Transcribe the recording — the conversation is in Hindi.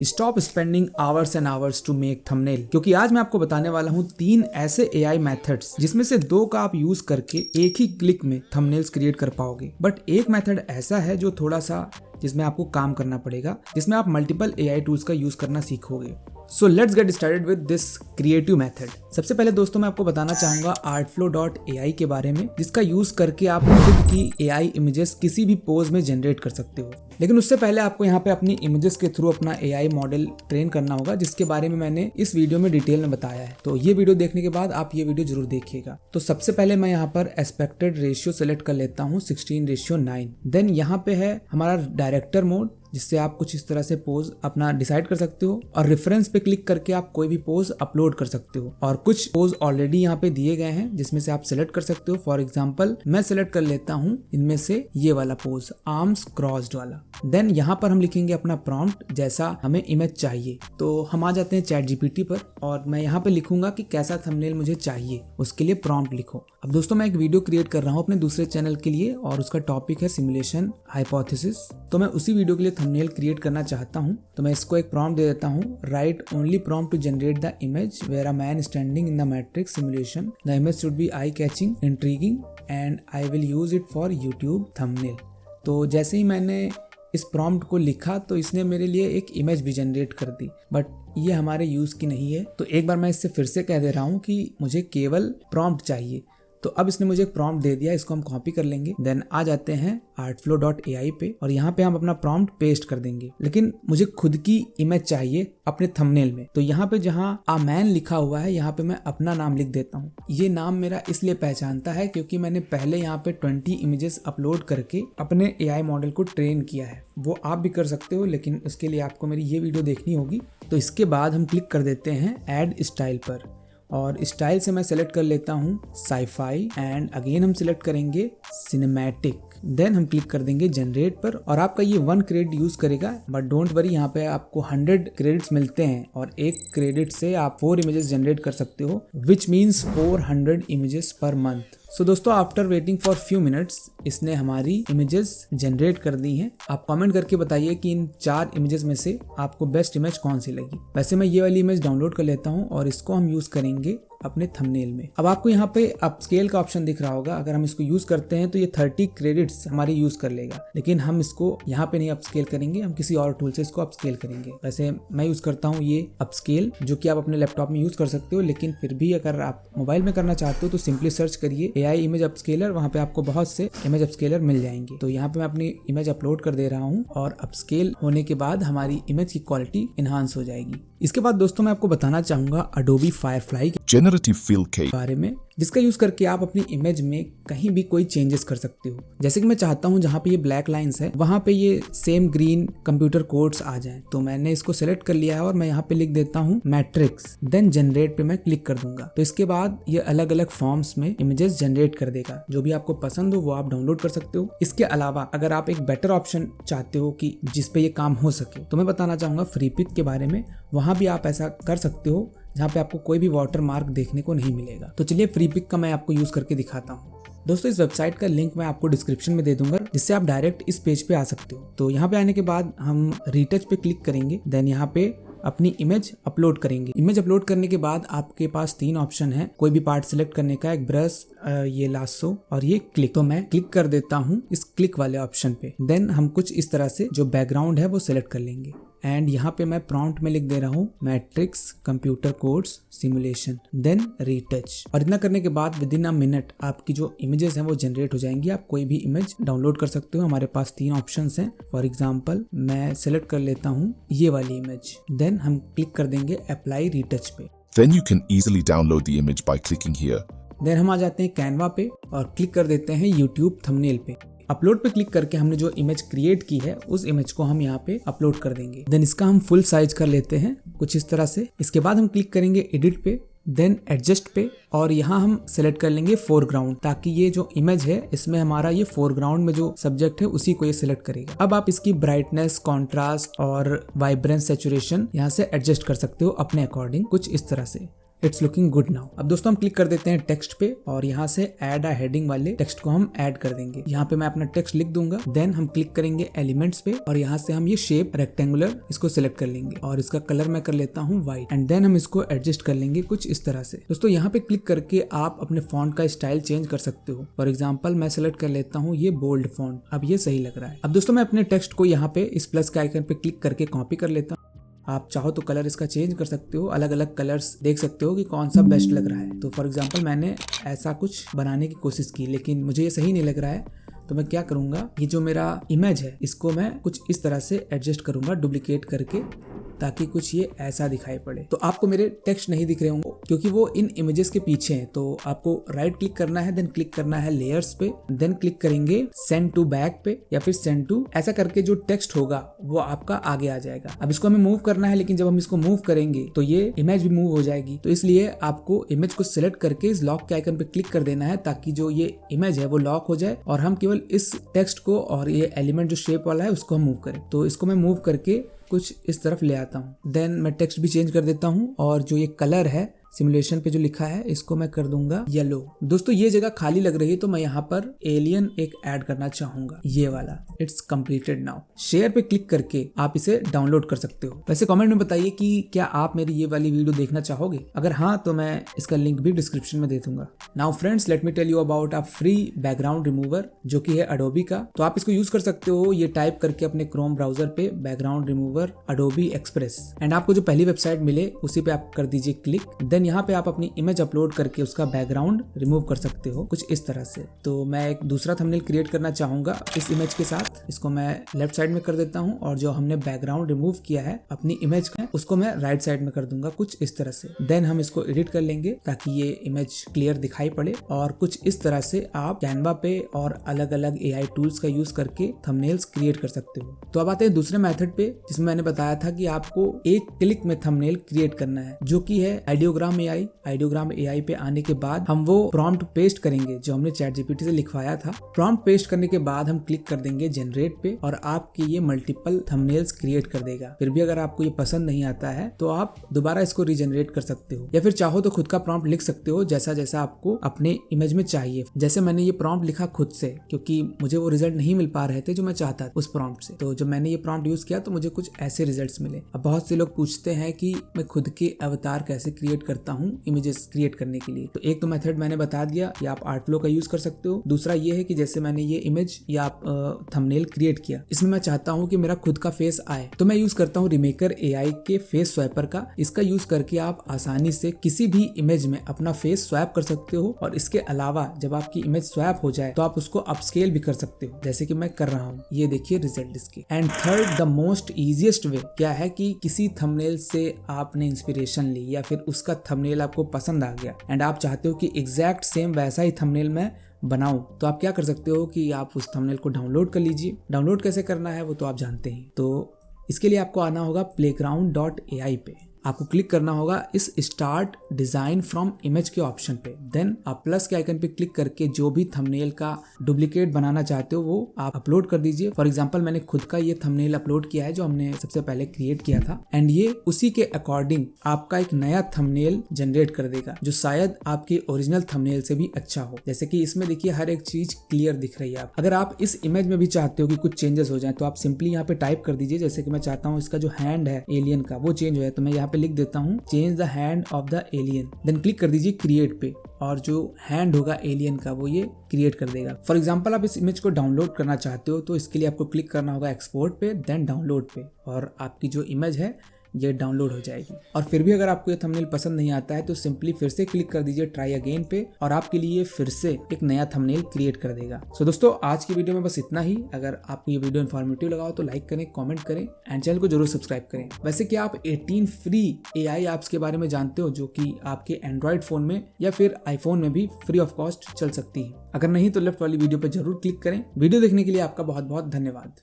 Stop spending hours and hours to make thumbnail, क्योंकि आज मैं आपको बताने वाला हूँ 3 ऐसे एआई मेथड्स जिसमें से 2 का आप यूज करके एक ही क्लिक में थंबनेल्स क्रिएट कर पाओगे। बट एक मेथड ऐसा है जो थोड़ा सा जिसमें आपको काम करना पड़ेगा, जिसमें आप मल्टीपल एआई टूल्स का यूज करना सीखोगे। So let's get started with this creative method. सबसे पहले दोस्तों मैं आपको बताना चाहूंगा artflow.ai के बारे में, जिसका यूज करके आप खुद की एआई इमेजेस किसी भी पोज में जनरेट कर सकते हो। लेकिन उससे पहले आपको यहाँ पे अपनी इमेजेस के थ्रू अपना एआई मॉडल ट्रेन करना होगा, जिसके बारे में मैंने इस वीडियो में डिटेल में बताया है। तो ये वीडियो देखने के बाद आप ये वीडियो जरूर देखिएगा। तो सबसे पहले मैं यहाँ पर एस्पेक्टेड रेशियो सेलेक्ट कर लेता हूँ 16:9। देन यहाँ पे है हमारा डायरेक्टर मोड, जिससे आप कुछ इस तरह से पोज अपना डिसाइड कर सकते हो, और रेफरेंस पे क्लिक करके आप कोई भी पोज अपलोड कर सकते हो। और कुछ पोज ऑलरेडी यहाँ पे दिए गए हैं जिसमें से आप सिलेक्ट कर सकते हो। फॉर एग्जांपल मैं सिलेक्ट कर लेता हूँ इनमें से ये वाला पोज, आर्म्स क्रॉस्ड वाला। देन यहाँ पर हम लिखेंगे अपना प्रॉम्प्ट, जैसा हमें इमेज चाहिए। तो हम आ जाते हैं चैट जीपीटी पर, और मैं यहाँ पे लिखूंगा कि कैसा थंबनेल मुझे चाहिए, उसके लिए प्रॉम्प्ट लिखो। अब दोस्तों मैं एक वीडियो क्रिएट कर रहा हूँ अपने दूसरे चैनल के लिए, और उसका टॉपिक है सिमुलेशन हाइपोथेसिस। तो मैं उसी वीडियो के लिए थंबनेल क्रिएट करना चाहता हूं। तो मैं इसको एक प्रॉम्प्ट दे देता हूं, write only prompt to generate the image where a man standing in the matrix simulation. The image should be eye catching, intriguing and I will use it for YouTube thumbnail. तो जैसे ही मैंने इस प्रॉम्प्ट को लिखा तो इसने मेरे लिए एक इमेज भी जनरेट कर दी, बट ये हमारे यूज की नहीं है। तो एक बार मैं इससे फिर से कह दे रहा हूँ कि मुझे केवल प्रॉम्प्ट चाहिए। तो अब इसने मुझे एक प्रॉम्प्ट दे दिया, इसको हम कॉपी कर लेंगे। देन आ जाते हैं artflow.ai पे, और यहाँ पे हम अपना प्रॉम्प्ट पेस्ट कर देंगे। लेकिन मुझे खुद की इमेज चाहिए अपने थंबनेल में। तो यहाँ पे जहाँ आ मैन लिखा हुआ है, यहाँ पे मैं अपना नाम लिख देता हूँ। ये नाम मेरा इसलिए पहचानता है क्योंकि मैंने पहले यहाँ पे 20 इमेजेस अपलोड करके अपने एआई मॉडल को ट्रेन किया है। वो आप भी कर सकते हो, लेकिन उसके लिए आपको मेरी ये वीडियो देखनी होगी। तो इसके बाद हम क्लिक कर देते हैं ऐड स्टाइल पर, और स्टाइल से मैं सेलेक्ट कर लेता हूँ साईफाई, एंड अगेन हम सिलेक्ट करेंगे सिनेमैटिक। देन हम क्लिक कर देंगे जनरेट पर, और आपका ये 1 क्रेडिट यूज करेगा। बट डोंट वरी, यहाँ पे आपको 100 क्रेडिट्स मिलते हैं, और 1 क्रेडिट से आप 4 इमेजेस जनरेट कर सकते हो, which means 400 images per month. So दोस्तों, after waiting for few minutes इसने हमारी इमेजेस जनरेट कर दी हैं। आप कमेंट करके बताइए कि इन 4 इमेजेस में से आपको बेस्ट इमेज कौन सी लगी। वैसे मैं ये वाली इमेज डाउनलोड कर लेता हूँ, और इसको हम यूज करेंगे अपने थंबनेल में। अब आपको यहाँ पे अपस्केल का ऑप्शन दिख रहा होगा। अगर हम इसको यूज करते हैं तो ये 30 क्रेडिट्स हमारी यूज कर लेगा, लेकिन हम इसको यहाँ पे नहीं अपस्केल करेंगे, हम किसी और टूल से इसको अपस्केल करेंगे। वैसे मैं यूज करता हूँ ये अपस्केल, जो कि आप अपने लैपटॉप में यूज कर सकते हो, लेकिन फिर भी अगर आप मोबाइल में करना चाहते हो तो सिंपली सर्च करिए एआई इमेज अपस्केलर, वहाँ पे आपको बहुत से इमेज अपस्केलर मिल जाएंगे। तो यहाँ पे मैं अपनी इमेज अपलोड कर दे रहा हूँ, और अपस्केल होने के बाद हमारी इमेज की क्वालिटी इनहांस हो जाएगी। इसके बाद दोस्तों मैं आपको बताना चाहूंगा Adobe Firefly के Generative Fill के बारे में, जिसका यूज करके आप अपनी इमेज में कहीं भी कोई चेंजेस कर सकते हो। जैसे कि मैं चाहता हूं जहां पे ये ब्लैक लाइंस है, वहां पे ये सेम ग्रीन कंप्यूटर कोड्स आ जाएं। तो मैंने इसको सेलेक्ट कर लिया है, और मैं यहाँ पे लिख देता हूँ मैट्रिक्स। देन जनरेट पे मैं क्लिक कर दूंगा। तो इसके बाद ये अलग अलग फॉर्म्स में इमेजेस जनरेट कर देगा। जो भी आपको पसंद हो वो आप डाउनलोड कर सकते हो। इसके अलावा अगर आप एक बेटर ऑप्शन चाहते हो कि जिसपे ये काम हो सके, तो मैं बताना चाहूंगा फ्रीपिक के बारे में। वहां भी आप ऐसा कर सकते हो जहाँ पे आपको कोई भी वाटर मार्क देखने को नहीं मिलेगा। तो चलिए फ्रीपिक का मैं आपको यूज करके दिखाता हूँ। दोस्तों इस वेबसाइट का लिंक मैं आपको डिस्क्रिप्शन में दे दूंगा, जिससे आप डायरेक्ट इस पेज पे आ सकते हो। तो यहाँ पे आने के बाद हम रीटच पे क्लिक करेंगे। देन यहाँ पे अपनी इमेज अपलोड करेंगे। इमेज अपलोड करने के बाद आपके पास 3 ऑप्शन है कोई भी पार्ट सिलेक्ट करने का, एक ब्रश, ये लासो, और ये क्लिक। तो मैं क्लिक कर देता हूँ इस क्लिक वाले ऑप्शन पे। देन हम कुछ इस तरह से जो बैकग्राउंड है वो सिलेक्ट कर लेंगे, एंड यहाँ पे मैं प्रॉम्प्ट में लिख दे रहा हूँ matrix computer codes simulation, then retouch. और इतना करने के बाद विद इन अ मिनट आपकी जो इमेजेस हैं वो जनरेट हो जाएंगी। आप कोई भी इमेज डाउनलोड कर सकते हो। हमारे पास 3 ऑप्शंस हैं। फॉर एग्जांपल मैं सेलेक्ट कर लेता हूँ ये वाली इमेज। देन हम क्लिक कर देंगे अप्लाई रीटच पे। Then you can easily download the image by clicking here. Then हम आ जाते हैं कैनवा पे, और क्लिक कर देते हैं यूट्यूब थंबनेल पे। अपलोड पे क्लिक करके हमने जो इमेज क्रिएट की है उस इमेज को हम यहाँ पे अपलोड कर देंगे। देन इसका हम फुल साइज कर लेते हैं कुछ इस तरह से। इसके बाद हम क्लिक करेंगे एडिट पे, देन एडजस्ट पे, और यहाँ हम सेलेक्ट कर लेंगे फोरग्राउंड, ताकि ये जो इमेज है इसमें हमारा ये फोरग्राउंड में जो सब्जेक्ट है उसी को ये सिलेक्ट करेगा। अब आप इसकी ब्राइटनेस, कॉन्ट्रास्ट और वाइब्रेंस, सैचुरेशन यहाँ से एडजस्ट कर सकते हो अपने अकॉर्डिंग कुछ इस तरह से। It's looking good now. अब दोस्तों हम क्लिक कर देते हैं टेक्स्ट पे और यहाँ से ऐड अ हेडिंग वाले टेक्स्ट को हम ऐड कर देंगे। यहाँ पे मैं अपना टेक्स्ट लिख दूंगा, देन हम क्लिक करेंगे एलिमेंट्स पे और यहाँ से हम ये शेप रेक्टेंगुलर इसको सिलेक्ट कर लेंगे और इसका कलर मैं कर लेता हूँ व्हाइट एंड देन हम इसको एडजस्ट कर लेंगे कुछ इस तरह से। दोस्तों यहाँ पे क्लिक करके आप अपने फॉन्ट का स्टाइल चेंज कर सकते हो। फॉर एग्जाम्पल मैं सेलेक्ट कर लेता हूँ ये बोल्ड फॉन्ट, अब ये सही लग रहा है। अब दोस्तों मैं अपने टेक्स्ट को यहाँ पे इस प्लस के आइकन पे क्लिक करके कॉपी कर लेता हूँ। आप चाहो तो कलर इसका चेंज कर सकते हो, अलग अलग कलर्स देख सकते हो कि कौन सा बेस्ट लग रहा है। तो फॉर एग्जांपल मैंने ऐसा कुछ बनाने की कोशिश की लेकिन मुझे ये सही नहीं लग रहा है, तो मैं क्या करूँगा, ये जो मेरा इमेज है इसको मैं कुछ इस तरह से एडजस्ट करूँगा डुप्लीकेट करके, ताकि कुछ ये ऐसा दिखाई पड़े। तो आपको मेरे टेक्स्ट नहीं दिख रहे होंगे क्योंकि वो इन इमेजेस के पीछे हैं। तो आपको राइट क्लिक करना है, देन क्लिक करना है लेयर्स पे, देन क्लिक करेंगे सेंड टू बैक पे या फिर सेंड टू, ऐसा करके जो टेक्स्ट होगा वो आपका आगे आ जाएगा। अब इसको हमें मूव करना है, लेकिन जब हम इसको मूव करेंगे तो ये इमेज भी मूव हो जाएगी। तो इसलिए आपको इमेज को सिलेक्ट करके इस लॉक के आइकन पे क्लिक कर देना है ताकि जो ये इमेज है वो लॉक हो जाए और हम केवल इस टेक्स्ट को और ये एलिमेंट जो शेप वाला है उसको हम मूव करें। तो इसको मैं मूव करके कुछ इस तरफ ले आता हूँ, देन मैं टेक्स्ट भी चेंज कर देता हूँ और जो ये कलर है सिमुलेशन पे जो लिखा है इसको मैं कर दूंगा येलो। दोस्तों ये जगह खाली लग रही है तो मैं यहाँ पर एलियन एक ऐड करना चाहूंगा, ये वाला। It's completed now. शेयर पे क्लिक करके आप इसे डाउनलोड कर सकते हो। वैसे कमेंट में बताइए कि क्या आप मेरी ये वाली वीडियो देखना चाहोगे, अगर हाँ तो मैं इसका लिंक भी डिस्क्रिप्शन में दे दूंगा। Now friends let me tell you about a free background remover जो कि है अडोबी का। तो आप इसको यूज कर सकते हो, ये टाइप करके अपने क्रोम ब्राउजर पे background remover Adobe express, and आपको जो पहली वेबसाइट मिले उसी पे आप कर दीजिए क्लिक। देन यहाँ पे आप अपनी इमेज अपलोड करके उसका बैकग्राउंड रिमूव कर सकते हो कुछ इस तरह से। तो मैं एक दूसरा थंबनेल क्रिएट करना चाहूंगा इस इमेज के साथ, इसको मैं लेफ्ट साइड में कर देता हूँ और जो हमने बैकग्राउंड रिमूव किया है अपनी इमेज का उसको मैं राइट साइड में कर दूंगा कुछ इस तरह से। देन हम इसको एडिट कर लेंगे ताकि ये इमेज क्लियर दिखाई पड़े और कुछ इस तरह से आप कैनवा पे और अलग अलग AI टूल्स का यूज करके थंबनेल्स क्रिएट कर सकते हो। तो अब आते हैं दूसरे मेथड पे जिसमें मैंने बताया था कि आपको एक क्लिक में थंबनेल क्रिएट करना है, जो कि है आइडियोग्राम AI। आइडियोग्राम AI पे आने के बाद हम वो प्रॉम्प्ट पेस्ट करेंगे जो हमने ChatGPT से लिखवाया था। प्रॉम्प्ट पेस्ट करने के बाद हम क्लिक कर देंगे जनरेट पे और आपके ये मल्टीपल थंबनेल्स क्रिएट कर देगा। फिर भी अगर आपको ये पसंद नहीं आता है तो आप दोबारा इसको रीजनरेट कर सकते हो या फिर चाहो तो खुद का प्रॉम्प्ट लिख सकते हो जैसा जैसा आपको अपने इमेज में चाहिए। जैसे मैंने ये प्रॉम्प्ट लिखा खुद से क्योंकि मुझे वो रिजल्ट नहीं मिल पा रहे थे जो मैं चाहता था उस प्रॉम्प्ट से। तो जब मैंने ये प्रॉम्प्ट यूज किया तो मुझे कुछ ऐसे रिजल्ट्स मिले। अब बहुत से लोग पूछते हैं कि मैं खुद के अवतार कैसे क्रिएट करता हूँ इमेजेस क्रिएट करने के लिए। तो एक तो मेथड मैंने बता दिया, या आप आर्ट फ्लो का यूज कर सकते हो। दूसरा ये है कि जैसे मैंने ये इमेज या थंबनेल क्रिएट किया, इसमें मैं चाहता हूँ कि मेरा खुद का फेस आए, तो मैं यूज करता हूँ रिमेकर AI के फेस स्वैपर का। इसका यूज करके आप आसानी से किसी भी इमेज में अपना फेस स्वैप कर सकते हो और इसके अलावा जब आपकी इमेज स्वैप हो जाए तो आप उसको अपस्केल भी कर सकते हो जैसे कि मैं कर रहा हूँ। ये देखिए रिजल्ट इसके। And third the most easiest way क्या है कि किसी थंबनेल से आपने इंस्पिरेशन ली या फिर उसका थंबनेल आपको पसंद आ गया एंड आप चाहते हो कि एग्जैक्ट सेम वैसा ही थंबनेल मैं बनाऊं, तो आप क्या कर सकते हो कि आप उस थंबनेल को डाउनलोड कर लीजिए। डाउनलोड कैसे करना है वो तो आप जानते हैं। तो इसके लिए आपको आना होगा playground.ai पे, आपको क्लिक करना होगा इस स्टार्ट डिजाइन फ्रॉम इमेज के ऑप्शन पे। देन आप प्लस के आइकन पे क्लिक करके जो भी थंबनेल का डुप्लीकेट बनाना चाहते हो वो आप अपलोड कर दीजिए। फॉर एग्जांपल मैंने खुद का ये थंबनेल अपलोड किया है जो हमने सबसे पहले क्रिएट किया था एंड ये उसी के अकॉर्डिंग आपका एक नया थंबनेल जनरेट कर देगा जो शायद आपके ओरिजिनल थंबनेल से भी अच्छा हो। जैसे कि इसमें देखिए हर एक चीज क्लियर दिख रही है। अगर आप इस इमेज में भी चाहते हो कि कुछ चेंजेस हो जाए तो आप सिंपली यहाँ पे टाइप कर दीजिए। जैसे कि मैं चाहता हूँ इसका जो हैंड है एलियन का वो चेंज हो जाए, तो मैं यहाँ पे लिख देता हूँ change the hand of the alien. Then click कर दीजिए क्रिएट पे और जो हैंड होगा एलियन का वो ये क्रिएट कर देगा। फॉर एग्जांपल आप इस इमेज को डाउनलोड करना चाहते हो तो इसके लिए आपको क्लिक करना होगा एक्सपोर्ट पे, देन डाउनलोड पे, और आपकी जो इमेज है ये डाउनलोड हो जाएगी। और फिर भी अगर आपको ये थंबनेल पसंद नहीं आता है तो सिंपली फिर से क्लिक कर दीजिए ट्राई अगेन पे और आपके लिए फिर से एक नया थंबनेल क्रिएट कर देगा। सो दोस्तों आज की वीडियो में बस इतना ही। अगर आपको ये वीडियो इन्फॉर्मेटिव लगा हो तो लाइक करें, कमेंट करें एंड चैनल को जरूर सब्सक्राइब करें। वैसे क्या आप 18 फ्री AI ऐप्स के बारे में जानते हो जो कि आपके एंड्रॉइड फोन में या फिर आईफोन में भी फ्री ऑफ कॉस्ट चल सकती है? अगर नहीं तो लेफ्ट वाली वीडियो पर जरूर क्लिक करें। वीडियो देखने के लिए आपका बहुत बहुत धन्यवाद।